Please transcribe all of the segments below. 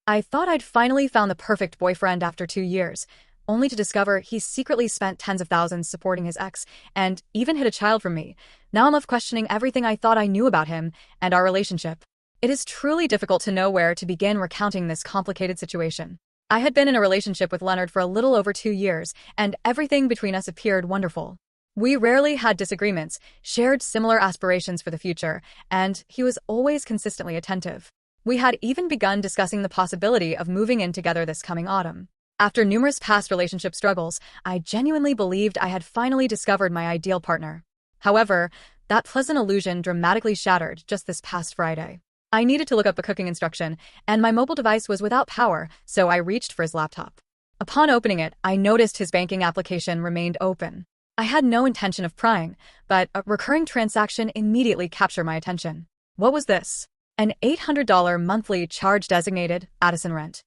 I thought I'd finally found the perfect boyfriend after 2 years, only to discover he secretly spent tens of thousands supporting his ex and even hid a child from me. Now I'm left questioning everything I thought I knew about him and our relationship. It is truly difficult to know where to begin recounting this complicated situation. I had been in a relationship with Leonard for a little over 2 years, and everything between us appeared wonderful. We rarely had disagreements, shared similar aspirations for the future, and he was always consistently attentive. We had even begun discussing the possibility of moving in together this coming autumn. After numerous past relationship struggles, I genuinely believed I had finally discovered my ideal partner. However, that pleasant illusion dramatically shattered just this past Friday. I needed to look up a cooking instruction, and my mobile device was without power, so I reached for his laptop. Upon opening it, I noticed his banking application remained open. I had no intention of prying, but a recurring transaction immediately captured my attention. What was this? An $800 monthly charge designated Addison rent.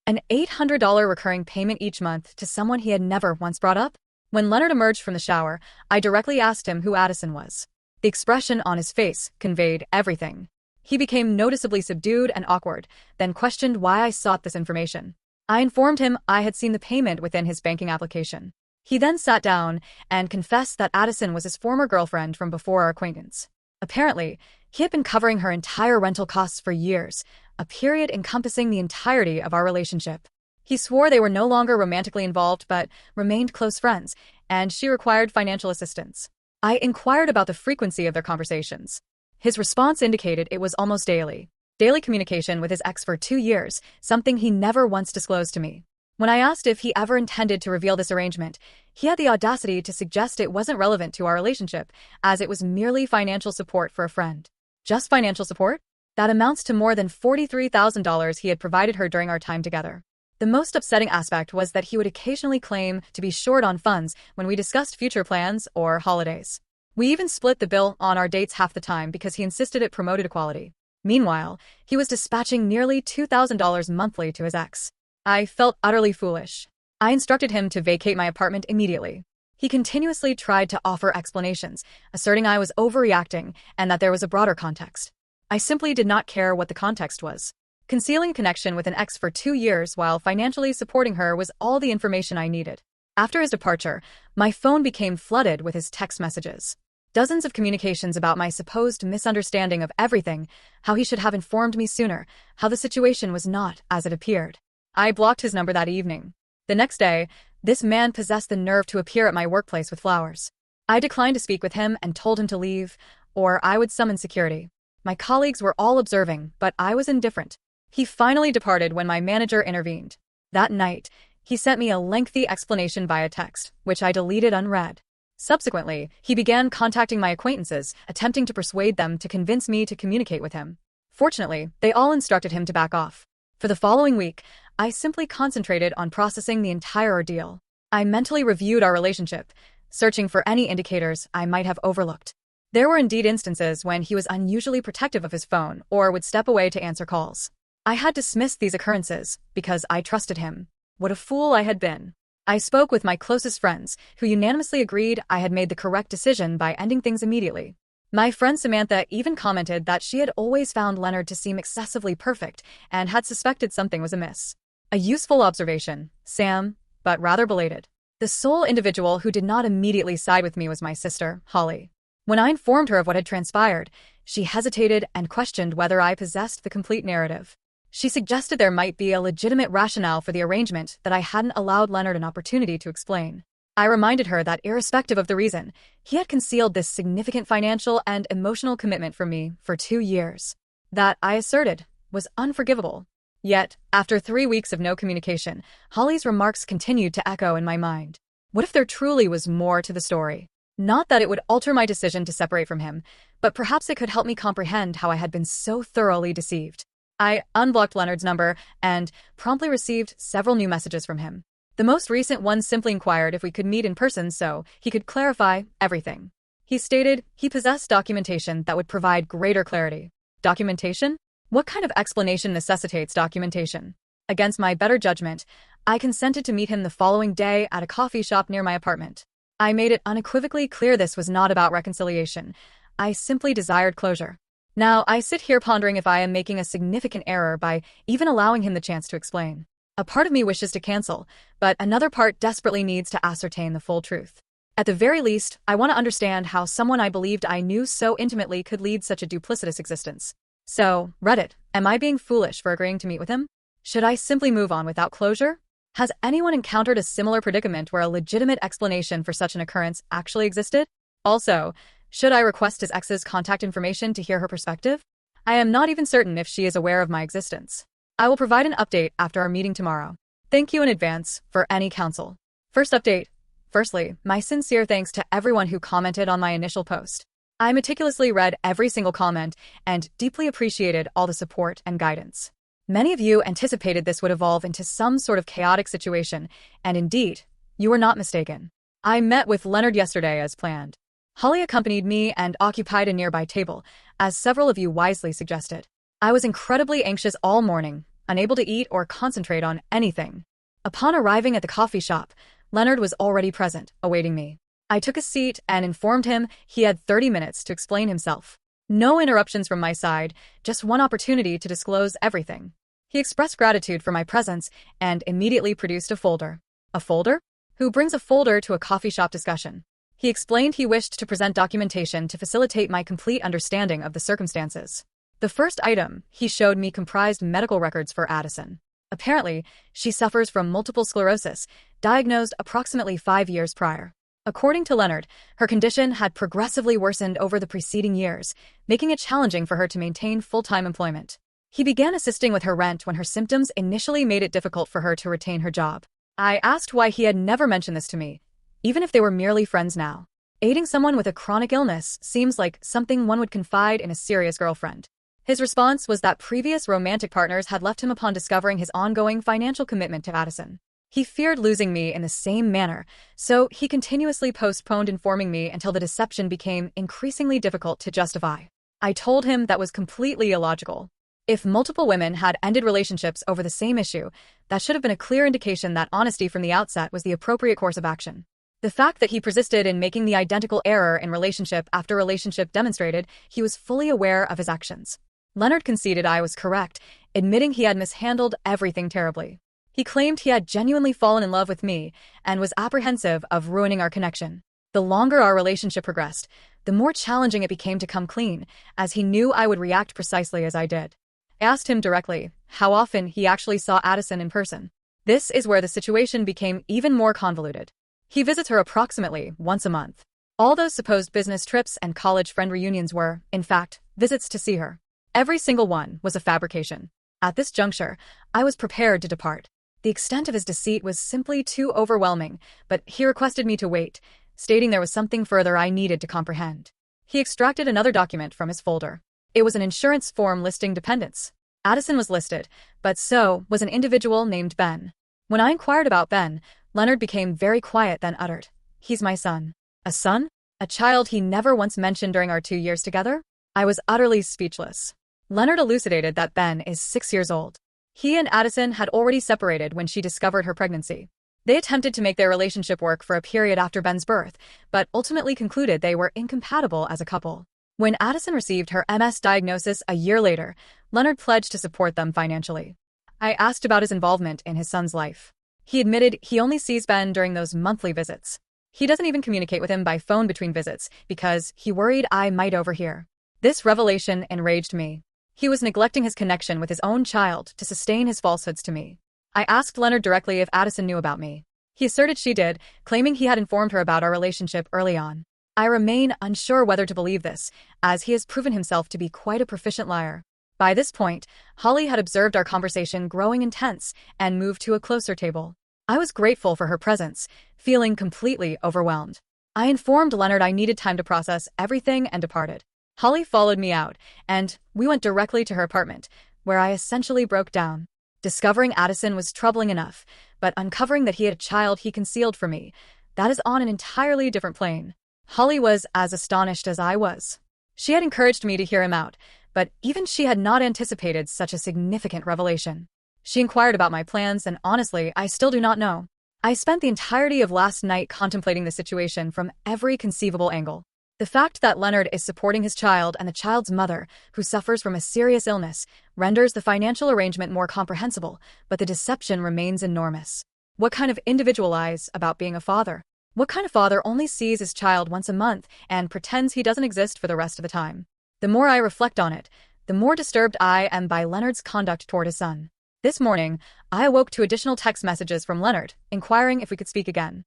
An $800 recurring payment each month to someone he had never once brought up? When Leonard emerged from the shower, I directly asked him who Addison was. The expression on his face conveyed everything. He became noticeably subdued and awkward, then questioned why I sought this information. I informed him I had seen the payment within his banking application. He then sat down and confessed that Addison was his former girlfriend from before our acquaintance. Apparently, he had been covering her entire rental costs for years, a period encompassing the entirety of our relationship. He swore they were no longer romantically involved but remained close friends, and she required financial assistance. I inquired about the frequency of their conversations. His response indicated it was almost daily. Daily communication with his ex for 2 years, something he never once disclosed to me. When I asked if he ever intended to reveal this arrangement, he had the audacity to suggest it wasn't relevant to our relationship, as it was merely financial support for a friend. Just financial support? That amounts to more than $43,000 he had provided her during our time together. The most upsetting aspect was that he would occasionally claim to be short on funds when we discussed future plans or holidays. We even split the bill on our dates half the time because he insisted it promoted equality. Meanwhile, he was dispatching nearly $2,000 monthly to his ex. I felt utterly foolish. I instructed him to vacate my apartment immediately. He continuously tried to offer explanations, asserting I was overreacting and that there was a broader context. I simply did not care what the context was. Concealing a connection with an ex for 2 years while financially supporting her was all the information I needed. After his departure, my phone became flooded with his text messages. Dozens of communications about my supposed misunderstanding of everything, how he should have informed me sooner, how the situation was not as it appeared. I blocked his number that evening. The next day, this man possessed the nerve to appear at my workplace with flowers. I declined to speak with him and told him to leave, or I would summon security. My colleagues were all observing, but I was indifferent. He finally departed when my manager intervened. That night, he sent me a lengthy explanation via text, which I deleted unread. Subsequently, he began contacting my acquaintances, attempting to persuade them to convince me to communicate with him. Fortunately, they all instructed him to back off. For the following week, I simply concentrated on processing the entire ordeal. I mentally reviewed our relationship, searching for any indicators I might have overlooked. There were indeed instances when he was unusually protective of his phone or would step away to answer calls. I had dismissed these occurrences because I trusted him. What a fool I had been. I spoke with my closest friends, who unanimously agreed I had made the correct decision by ending things immediately. My friend Samantha even commented that she had always found Leonard to seem excessively perfect and had suspected something was amiss. A useful observation, Sam, but rather belated. The sole individual who did not immediately side with me was my sister, Holly. When I informed her of what had transpired, she hesitated and questioned whether I possessed the complete narrative. She suggested there might be a legitimate rationale for the arrangement that I hadn't allowed Leonard an opportunity to explain. I reminded her that irrespective of the reason, he had concealed this significant financial and emotional commitment from me for 2 years. That, I asserted, was unforgivable. Yet, after 3 weeks of no communication, Holly's remarks continued to echo in my mind. What if there truly was more to the story? Not that it would alter my decision to separate from him, but perhaps it could help me comprehend how I had been so thoroughly deceived. I unblocked Leonard's number and promptly received several new messages from him. The most recent one simply inquired if we could meet in person so he could clarify everything. He stated he possessed documentation that would provide greater clarity. Documentation? What kind of explanation necessitates documentation? Against my better judgment, I consented to meet him the following day at a coffee shop near my apartment. I made it unequivocally clear this was not about reconciliation. I simply desired closure. Now, I sit here pondering if I am making a significant error by even allowing him the chance to explain. A part of me wishes to cancel, but another part desperately needs to ascertain the full truth. At the very least, I want to understand how someone I believed I knew so intimately could lead such a duplicitous existence. So, Reddit, am I being foolish for agreeing to meet with him? Should I simply move on without closure? Has anyone encountered a similar predicament where a legitimate explanation for such an occurrence actually existed? Also, should I request his ex's contact information to hear her perspective? I am not even certain if she is aware of my existence. I will provide an update after our meeting tomorrow. Thank you in advance for any counsel. First update. Firstly, my sincere thanks to everyone who commented on my initial post. I meticulously read every single comment and deeply appreciated all the support and guidance. Many of you anticipated this would evolve into some sort of chaotic situation, and indeed, you were not mistaken. I met with Leonard yesterday as planned. Holly accompanied me and occupied a nearby table, as several of you wisely suggested. I was incredibly anxious all morning, unable to eat or concentrate on anything. Upon arriving at the coffee shop, Leonard was already present, awaiting me. I took a seat and informed him he had 30 minutes to explain himself. No interruptions from my side, just one opportunity to disclose everything. He expressed gratitude for my presence and immediately produced a folder. A folder? Who brings a folder to a coffee shop discussion? He explained he wished to present documentation to facilitate my complete understanding of the circumstances. The first item he showed me comprised medical records for Addison. Apparently, she suffers from multiple sclerosis, diagnosed approximately 5 years prior. According to Leonard, her condition had progressively worsened over the preceding years, making it challenging for her to maintain full-time employment. He began assisting with her rent when her symptoms initially made it difficult for her to retain her job. I asked why he had never mentioned this to me, even if they were merely friends now. Aiding someone with a chronic illness seems like something one would confide in a serious girlfriend. His response was that previous romantic partners had left him upon discovering his ongoing financial commitment to Addison. He feared losing me in the same manner, so he continuously postponed informing me until the deception became increasingly difficult to justify. I told him that was completely illogical. If multiple women had ended relationships over the same issue, that should have been a clear indication that honesty from the outset was the appropriate course of action. The fact that he persisted in making the identical error in relationship after relationship demonstrated he was fully aware of his actions. Leonard conceded I was correct, admitting he had mishandled everything terribly. He claimed he had genuinely fallen in love with me and was apprehensive of ruining our connection. The longer our relationship progressed, the more challenging it became to come clean, as he knew I would react precisely as I did. I asked him directly how often he actually saw Addison in person. This is where the situation became even more convoluted. He visits her approximately once a month. All those supposed business trips and college friend reunions were, in fact, visits to see her. Every single one was a fabrication. At this juncture, I was prepared to depart. The extent of his deceit was simply too overwhelming, but he requested me to wait, stating there was something further I needed to comprehend. He extracted another document from his folder. It was an insurance form listing dependents. Addison was listed, but so was an individual named Ben. When I inquired about Ben, Leonard became very quiet, then uttered, "He's my son." A son? A child he never once mentioned during our 2 years together? I was utterly speechless. Leonard elucidated that Ben is 6 years old. He and Addison had already separated when she discovered her pregnancy. They attempted to make their relationship work for a period after Ben's birth, but ultimately concluded they were incompatible as a couple. When Addison received her MS diagnosis a year later, Leonard pledged to support them financially. I asked about his involvement in his son's life. He admitted he only sees Ben during those monthly visits. He doesn't even communicate with him by phone between visits because he worried I might overhear. This revelation enraged me. He was neglecting his connection with his own child to sustain his falsehoods to me. I asked Leonard directly if Addison knew about me. He asserted she did, claiming he had informed her about our relationship early on. I remain unsure whether to believe this, as he has proven himself to be quite a proficient liar. By this point, Holly had observed our conversation growing intense and moved to a closer table. I was grateful for her presence, feeling completely overwhelmed. I informed Leonard I needed time to process everything and departed. Holly followed me out, and we went directly to her apartment, where I essentially broke down. Discovering Addison was troubling enough, but uncovering that he had a child he concealed from me, that is on an entirely different plane. Holly was as astonished as I was. She had encouraged me to hear him out, but even she had not anticipated such a significant revelation. She inquired about my plans, and honestly, I still do not know. I spent the entirety of last night contemplating the situation from every conceivable angle. The fact that Leonard is supporting his child and the child's mother, who suffers from a serious illness, renders the financial arrangement more comprehensible, but the deception remains enormous. What kind of individual lies about being a father? What kind of father only sees his child once a month and pretends he doesn't exist for the rest of the time? The more I reflect on it, the more disturbed I am by Leonard's conduct toward his son. This morning, I awoke to additional text messages from Leonard, inquiring if we could speak again.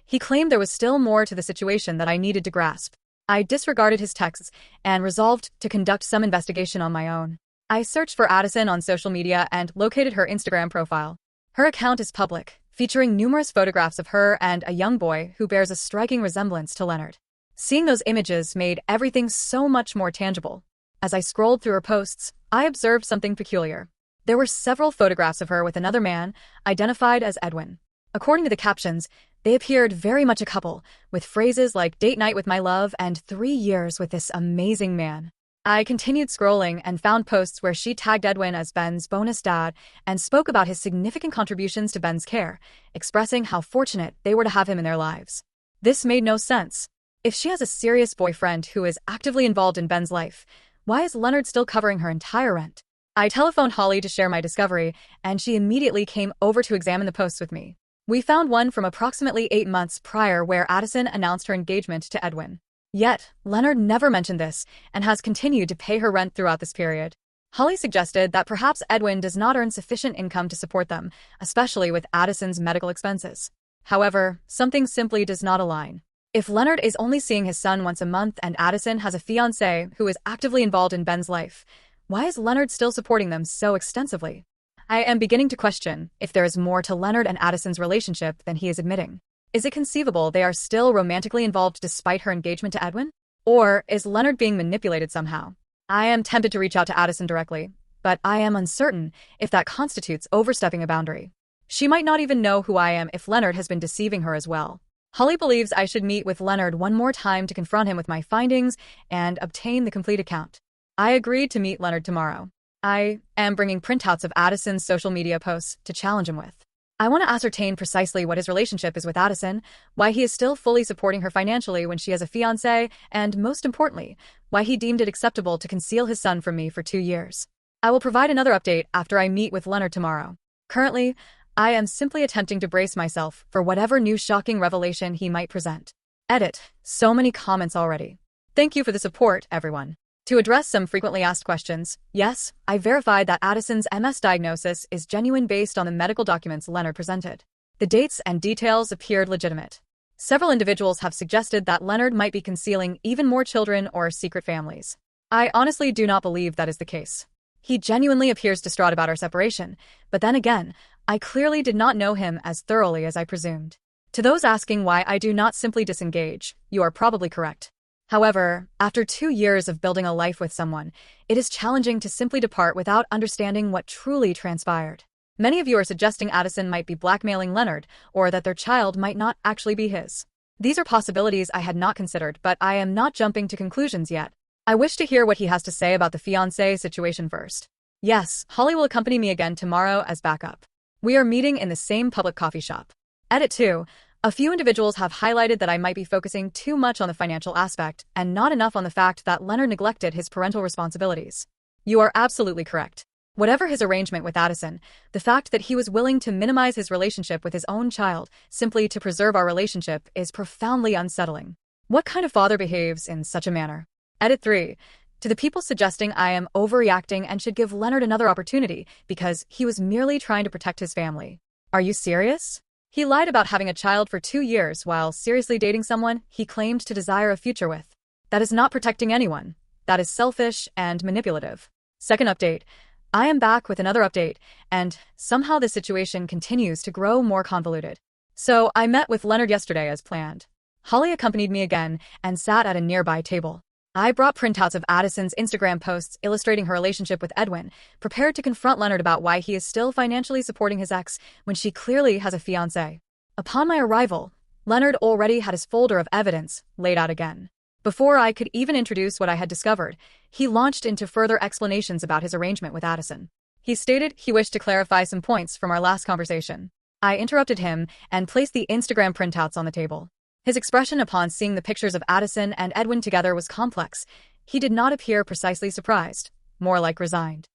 He claimed there was still more to the situation that I needed to grasp. I disregarded his texts and resolved to conduct some investigation on my own. I searched for Addison on social media and located her Instagram profile. Her account is public, featuring numerous photographs of her and a young boy who bears a striking resemblance to Leonard. Seeing those images made everything so much more tangible. As I scrolled through her posts, I observed something peculiar. There were several photographs of her with another man, identified as Edwin. According to the captions, they appeared very much a couple, with phrases like "date night with my love" and "3 years with this amazing man." I continued scrolling and found posts where she tagged Edwin as Ben's bonus dad and spoke about his significant contributions to Ben's care, expressing how fortunate they were to have him in their lives. This made no sense. If she has a serious boyfriend who is actively involved in Ben's life, why is Leonard still covering her entire rent? I telephoned Holly to share my discovery, and she immediately came over to examine the posts with me. We found one from approximately 8 months prior where Addison announced her engagement to Edwin. Yet, Leonard never mentioned this and has continued to pay her rent throughout this period. Holly suggested that perhaps Edwin does not earn sufficient income to support them, especially with Addison's medical expenses. However, something simply does not align. If Leonard is only seeing his son once a month and Addison has a fiancé who is actively involved in Ben's life, why is Leonard still supporting them so extensively? I am beginning to question if there is more to Leonard and Addison's relationship than he is admitting. Is it conceivable they are still romantically involved despite her engagement to Edwin? Or is Leonard being manipulated somehow? I am tempted to reach out to Addison directly, but I am uncertain if that constitutes overstepping a boundary. She might not even know who I am if Leonard has been deceiving her as well. Holly believes I should meet with Leonard one more time to confront him with my findings and obtain the complete account. I agreed to meet Leonard tomorrow. I am bringing printouts of Addison's social media posts to challenge him with. I want to ascertain precisely what his relationship is with Addison, why he is still fully supporting her financially when she has a fiancé, and most importantly, why he deemed it acceptable to conceal his son from me for 2 years. I will provide another update after I meet with Leonard tomorrow. Currently, I am simply attempting to brace myself for whatever new shocking revelation he might present. Edit. So many comments already. Thank you for the support, everyone. To address some frequently asked questions, yes, I verified that Addison's MS diagnosis is genuine based on the medical documents Leonard presented. The dates and details appeared legitimate. Several individuals have suggested that Leonard might be concealing even more children or secret families. I honestly do not believe that is the case. He genuinely appears distraught about our separation, but then again, I clearly did not know him as thoroughly as I presumed. To those asking why I do not simply disengage, you are probably correct. However, after 2 years of building a life with someone, it is challenging to simply depart without understanding what truly transpired. Many of you are suggesting Addison might be blackmailing Leonard, or that their child might not actually be his. These are possibilities I had not considered, but I am not jumping to conclusions yet. I wish to hear what he has to say about the fiancé situation first. Yes, Holly will accompany me again tomorrow as backup. We are meeting in the same public coffee shop. Edit 2. A few individuals have highlighted that I might be focusing too much on the financial aspect and not enough on the fact that Leonard neglected his parental responsibilities. You are absolutely correct. Whatever his arrangement with Addison, the fact that he was willing to minimize his relationship with his own child simply to preserve our relationship is profoundly unsettling. What kind of father behaves in such a manner? Edit 3. To the people suggesting I am overreacting and should give Leonard another opportunity because he was merely trying to protect his family. Are you serious? He lied about having a child for 2 years while seriously dating someone he claimed to desire a future with. That is not protecting anyone. That is selfish and manipulative. Second update. I am back with another update, and somehow the situation continues to grow more convoluted. So I met with Leonard yesterday as planned. Holly accompanied me again and sat at a nearby table. I brought printouts of Addison's Instagram posts illustrating her relationship with Edwin, prepared to confront Leonard about why he is still financially supporting his ex when she clearly has a fiancé. Upon my arrival, Leonard already had his folder of evidence laid out again. Before I could even introduce what I had discovered, he launched into further explanations about his arrangement with Addison. He stated he wished to clarify some points from our last conversation. I interrupted him and placed the Instagram printouts on the table. His expression upon seeing the pictures of Addison and Edwin together was complex. He did not appear precisely surprised, more like resigned.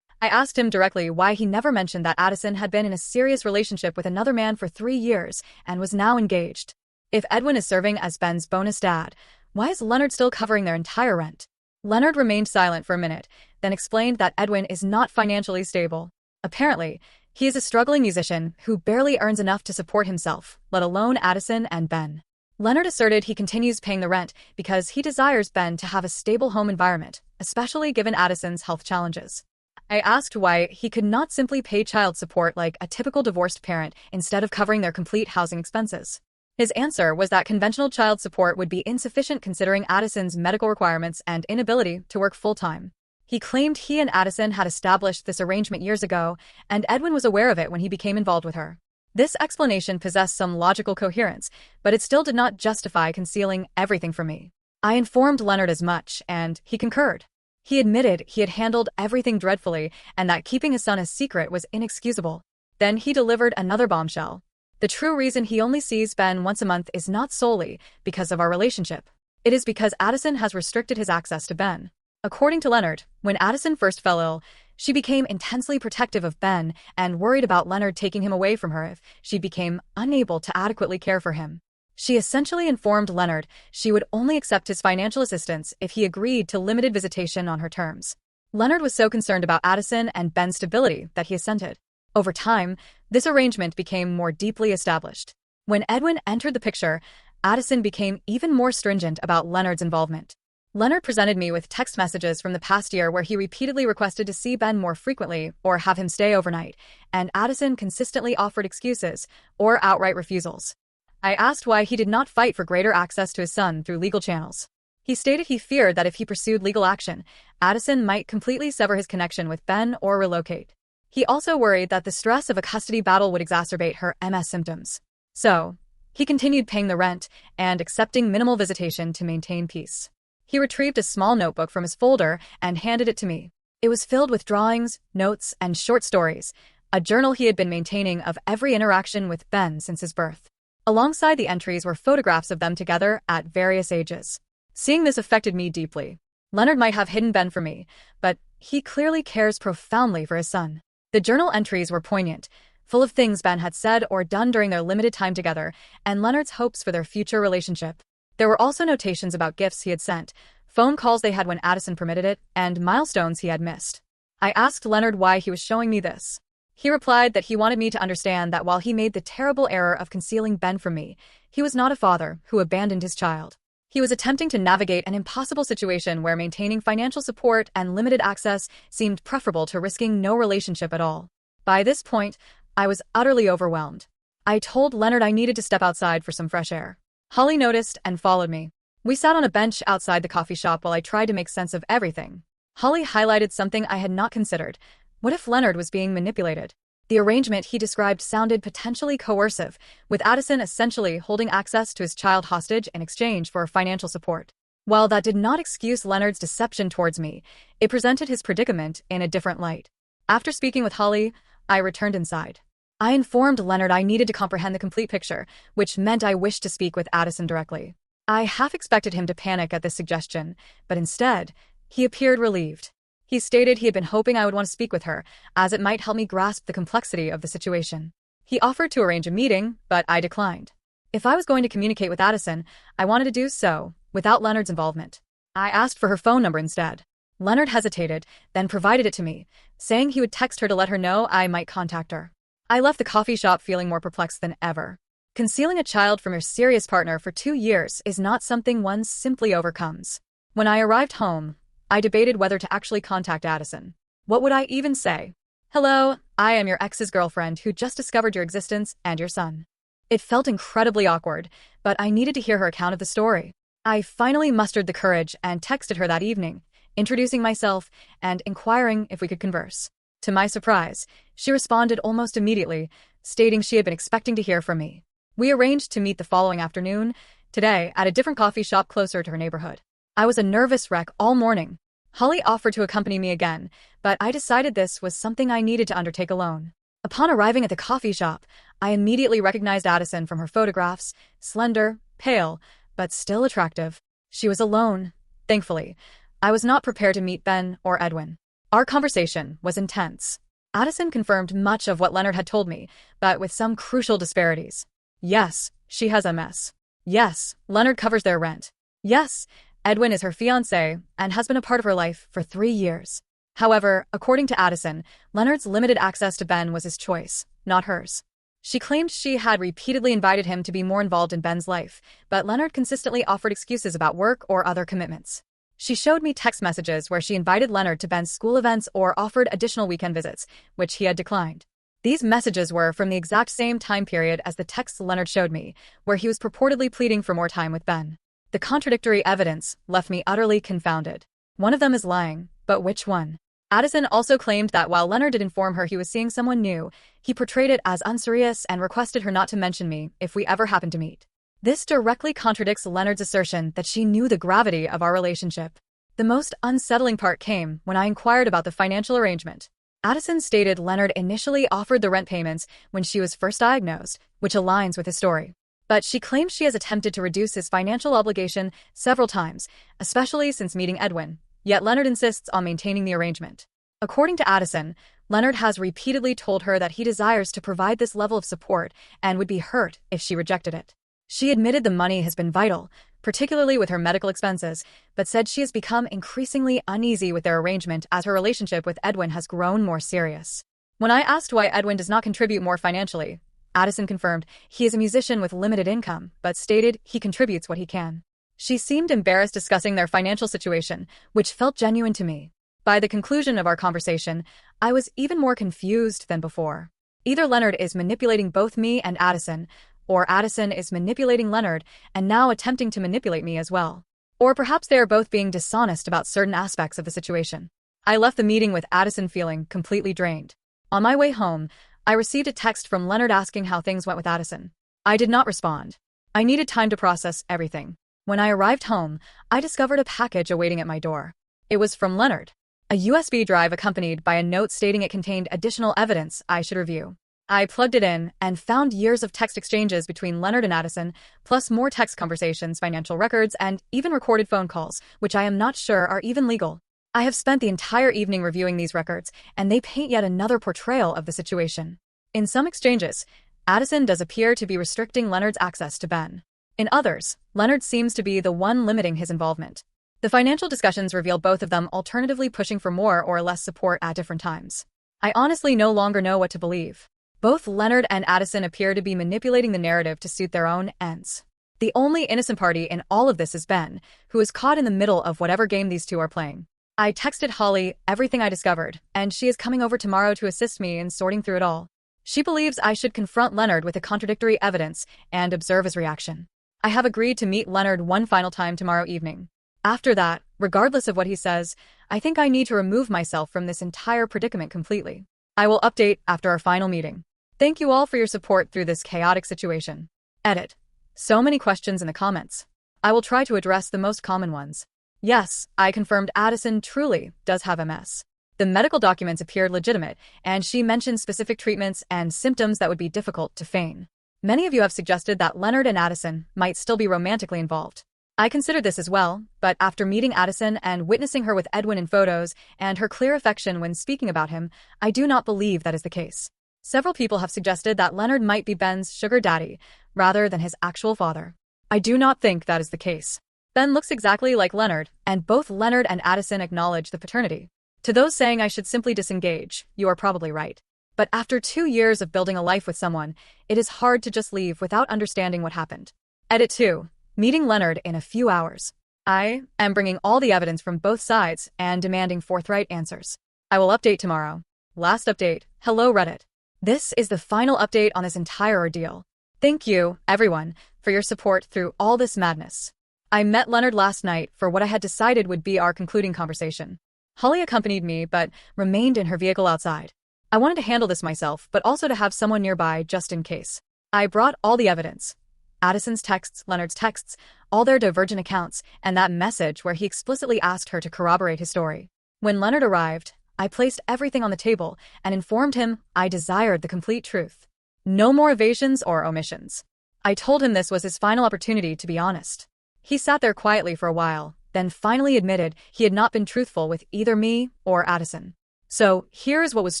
I asked him directly why he never mentioned that Addison had been in a serious relationship with another man for 3 years and was now engaged. If Edwin is serving as Ben's bonus dad, why is Leonard still covering their entire rent? Leonard remained silent for a minute, then explained that Edwin is not financially stable. Apparently, he is a struggling musician who barely earns enough to support himself, let alone Addison and Ben. Leonard asserted he continues paying the rent because he desires Ben to have a stable home environment, especially given Addison's health challenges. I asked why he could not simply pay child support like a typical divorced parent instead of covering their complete housing expenses. His answer was that conventional child support would be insufficient considering Addison's medical requirements and inability to work full-time. He claimed he and Addison had established this arrangement years ago, and Edwin was aware of it when he became involved with her. This explanation possessed some logical coherence, but it still did not justify concealing everything from me. I informed Leonard as much, and he concurred. He admitted he had handled everything dreadfully and that keeping his son a secret was inexcusable. Then he delivered another bombshell. The true reason he only sees Ben once a month is not solely because of our relationship. It is because Addison has restricted his access to Ben. According to Leonard, when Addison first fell ill, she became intensely protective of Ben and worried about Leonard taking him away from her if she became unable to adequately care for him. She essentially informed Leonard she would only accept his financial assistance if he agreed to limited visitation on her terms. Leonard was so concerned about Addison and Ben's stability that he assented. Over time, this arrangement became more deeply established. When Edwin entered the picture, Addison became even more stringent about Leonard's involvement. Leonard presented me with text messages from the past year where he repeatedly requested to see Ben more frequently or have him stay overnight, and Addison consistently offered excuses or outright refusals. I asked why he did not fight for greater access to his son through legal channels. He stated he feared that if he pursued legal action, Addison might completely sever his connection with Ben or relocate. He also worried that the stress of a custody battle would exacerbate her MS symptoms. So, he continued paying the rent and accepting minimal visitation to maintain peace. He retrieved a small notebook from his folder and handed it to me. It was filled with drawings, notes, and short stories, a journal he had been maintaining of every interaction with Ben since his birth. Alongside the entries were photographs of them together at various ages. Seeing this affected me deeply. Leonard might have hidden Ben from me, but he clearly cares profoundly for his son. The journal entries were poignant, full of things Ben had said or done during their limited time together, and Leonard's hopes for their future relationship. There were also notations about gifts he had sent, phone calls they had when Addison permitted it, and milestones he had missed. I asked Leonard why he was showing me this. He replied that he wanted me to understand that while he made the terrible error of concealing Ben from me, he was not a father who abandoned his child. He was attempting to navigate an impossible situation where maintaining financial support and limited access seemed preferable to risking no relationship at all. By this point, I was utterly overwhelmed. I told Leonard I needed to step outside for some fresh air. Holly noticed and followed me. We sat on a bench outside the coffee shop while I tried to make sense of everything. Holly highlighted something I had not considered. What if Leonard was being manipulated? The arrangement he described sounded potentially coercive, with Addison essentially holding access to his child hostage in exchange for financial support. While that did not excuse Leonard's deception towards me, it presented his predicament in a different light. After speaking with Holly, I returned inside. I informed Leonard I needed to comprehend the complete picture, which meant I wished to speak with Addison directly. I half expected him to panic at this suggestion, but instead, he appeared relieved. He stated he had been hoping I would want to speak with her, as it might help me grasp the complexity of the situation. He offered to arrange a meeting, but I declined. If I was going to communicate with Addison, I wanted to do so without Leonard's involvement. I asked for her phone number instead. Leonard hesitated, then provided it to me, saying he would text her to let her know I might contact her. I left the coffee shop feeling more perplexed than ever. Concealing a child from your serious partner for 2 years is not something one simply overcomes. When I arrived home, I debated whether to actually contact Addison. What would I even say? Hello, I am your ex's girlfriend who just discovered your existence and your son. It felt incredibly awkward, but I needed to hear her account of the story. I finally mustered the courage and texted her that evening, introducing myself and inquiring if we could converse. To my surprise, she responded almost immediately, stating she had been expecting to hear from me. We arranged to meet the following afternoon, today at a different coffee shop closer to her neighborhood. I was a nervous wreck all morning. Holly offered to accompany me again, but I decided this was something I needed to undertake alone. Upon arriving at the coffee shop, I immediately recognized Addison from her photographs, slender, pale, but still attractive. She was alone, thankfully. I was not prepared to meet Ben or Edwin. Our conversation was intense. Addison confirmed much of what Leonard had told me, but with some crucial disparities. Yes, she has MS. Yes, Leonard covers their rent. Yes, Edwin is her fiancé and has been a part of her life for 3 years. However, according to Addison, Leonard's limited access to Ben was his choice, not hers. She claimed she had repeatedly invited him to be more involved in Ben's life, but Leonard consistently offered excuses about work or other commitments. She showed me text messages where she invited Leonard to Ben's school events or offered additional weekend visits, which he had declined. These messages were from the exact same time period as the texts Leonard showed me, where he was purportedly pleading for more time with Ben. The contradictory evidence left me utterly confounded. One of them is lying, but which one? Addison also claimed that while Leonard did inform her he was seeing someone new, he portrayed it as unserious and requested her not to mention me if we ever happened to meet. This directly contradicts Leonard's assertion that she knew the gravity of our relationship. The most unsettling part came when I inquired about the financial arrangement. Addison stated Leonard initially offered the rent payments when she was first diagnosed, which aligns with his story. But she claims she has attempted to reduce his financial obligation several times, especially since meeting Edwin, yet Leonard insists on maintaining the arrangement. According to Addison, Leonard has repeatedly told her that he desires to provide this level of support and would be hurt if she rejected it. She admitted the money has been vital, particularly with her medical expenses, but said she has become increasingly uneasy with their arrangement as her relationship with Edwin has grown more serious. When I asked why Edwin does not contribute more financially, Addison confirmed he is a musician with limited income, but stated he contributes what he can. She seemed embarrassed discussing their financial situation, which felt genuine to me. By the conclusion of our conversation, I was even more confused than before. Either Leonard is manipulating both me and Addison, or Addison is manipulating Leonard and now attempting to manipulate me as well. Or perhaps they are both being dishonest about certain aspects of the situation. I left the meeting with Addison feeling completely drained. On my way home, I received a text from Leonard asking how things went with Addison. I did not respond. I needed time to process everything. When I arrived home, I discovered a package awaiting at my door. It was from Leonard. A USB drive accompanied by a note stating it contained additional evidence I should review. I plugged it in and found years of text exchanges between Leonard and Addison, plus more text conversations, financial records, and even recorded phone calls, which I am not sure are even legal. I have spent the entire evening reviewing these records, and they paint yet another portrayal of the situation. In some exchanges, Addison does appear to be restricting Leonard's access to Ben. In others, Leonard seems to be the one limiting his involvement. The financial discussions reveal both of them alternatively pushing for more or less support at different times. I honestly no longer know what to believe. Both Leonard and Addison appear to be manipulating the narrative to suit their own ends. The only innocent party in all of this is Ben, who is caught in the middle of whatever game these two are playing. I texted Holly everything I discovered, and she is coming over tomorrow to assist me in sorting through it all. She believes I should confront Leonard with the contradictory evidence and observe his reaction. I have agreed to meet Leonard one final time tomorrow evening. After that, regardless of what he says, I think I need to remove myself from this entire predicament completely. I will update after our final meeting. Thank you all for your support through this chaotic situation. Edit. So many questions in the comments. I will try to address the most common ones. Yes, I confirmed Addison truly does have MS. The medical documents appeared legitimate, and she mentioned specific treatments and symptoms that would be difficult to feign. Many of you have suggested that Leonard and Addison might still be romantically involved. I considered this as well, but after meeting Addison and witnessing her with Edwin in photos and her clear affection when speaking about him, I do not believe that is the case. Several people have suggested that Leonard might be Ben's sugar daddy, rather than his actual father. I do not think that is the case. Ben looks exactly like Leonard, and both Leonard and Addison acknowledge the paternity. To those saying I should simply disengage, you are probably right. But after 2 years of building a life with someone, it is hard to just leave without understanding what happened. Edit 2. Meeting Leonard in a few hours. I am bringing all the evidence from both sides and demanding forthright answers. I will update tomorrow. Last update. Hello Reddit. This is the final update on this entire ordeal. Thank you, everyone, for your support through all this madness. I met Leonard last night for what I had decided would be our concluding conversation. Holly accompanied me but remained in her vehicle outside. I wanted to handle this myself, but also to have someone nearby just in case. I brought all the evidence. Addison's texts, Leonard's texts, all their divergent accounts, and that message where he explicitly asked her to corroborate his story. When Leonard arrived, I placed everything on the table and informed him I desired the complete truth. No more evasions or omissions. I told him this was his final opportunity to be honest. He sat there quietly for a while, then finally admitted he had not been truthful with either me or Addison. So, here's what was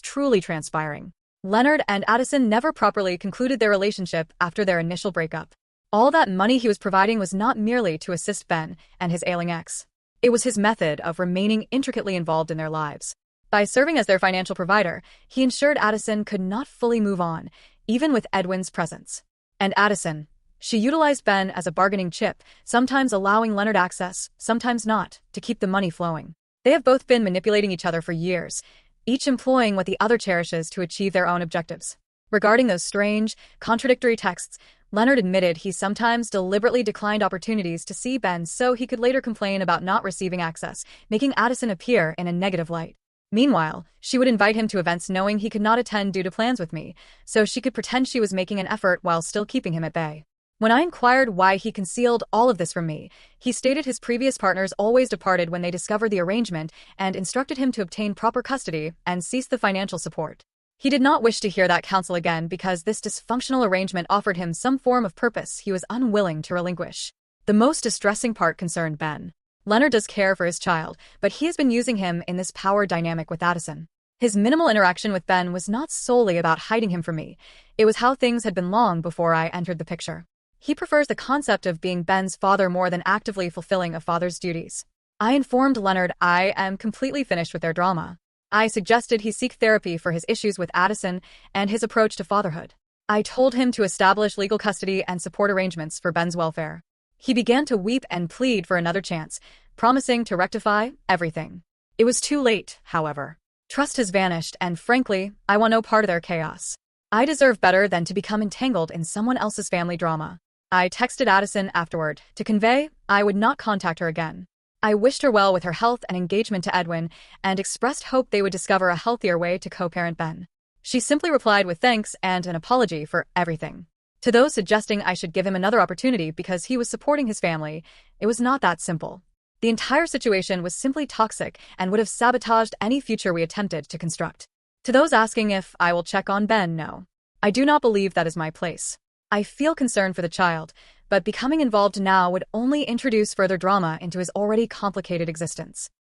truly transpiring. Leonard and Addison never properly concluded their relationship after their initial breakup. All that money he was providing was not merely to assist Ben and his ailing ex. It was his method of remaining intricately involved in their lives. By serving as their financial provider, he ensured Addison could not fully move on, even with Edwin's presence. And Addison, she utilized Ben as a bargaining chip, sometimes allowing Leonard access, sometimes not, to keep the money flowing. They have both been manipulating each other for years, each employing what the other cherishes to achieve their own objectives. Regarding those strange, contradictory texts, Leonard admitted he sometimes deliberately declined opportunities to see Ben so he could later complain about not receiving access, making Addison appear in a negative light. Meanwhile, she would invite him to events knowing he could not attend due to plans with me, so she could pretend she was making an effort while still keeping him at bay. When I inquired why he concealed all of this from me, he stated his previous partners always departed when they discovered the arrangement and instructed him to obtain proper custody and cease the financial support. He did not wish to hear that counsel again because this dysfunctional arrangement offered him some form of purpose he was unwilling to relinquish. The most distressing part concerned Ben. Leonard does care for his child, but he has been using him in this power dynamic with Addison. His minimal interaction with Ben was not solely about hiding him from me. It was how things had been long before I entered the picture. He prefers the concept of being Ben's father more than actively fulfilling a father's duties. I informed Leonard I am completely finished with their drama. I suggested he seek therapy for his issues with Addison and his approach to fatherhood. I told him to establish legal custody and support arrangements for Ben's welfare. He began to weep and plead for another chance, promising to rectify everything. It was too late, however. Trust has vanished, and frankly, I want no part of their chaos. I deserve better than to become entangled in someone else's family drama. I texted Addison afterward to convey I would not contact her again. I wished her well with her health and engagement to Edwin and expressed hope they would discover a healthier way to co-parent Ben. She simply replied with thanks and an apology for everything. To those suggesting I should give him another opportunity because he was supporting his family, it was not that simple. The entire situation was simply toxic and would have sabotaged any future we attempted to construct. To those asking if I will check on Ben, no. I do not believe that is my place. I feel concern for the child, but becoming involved now would only introduce further drama into his already complicated existence.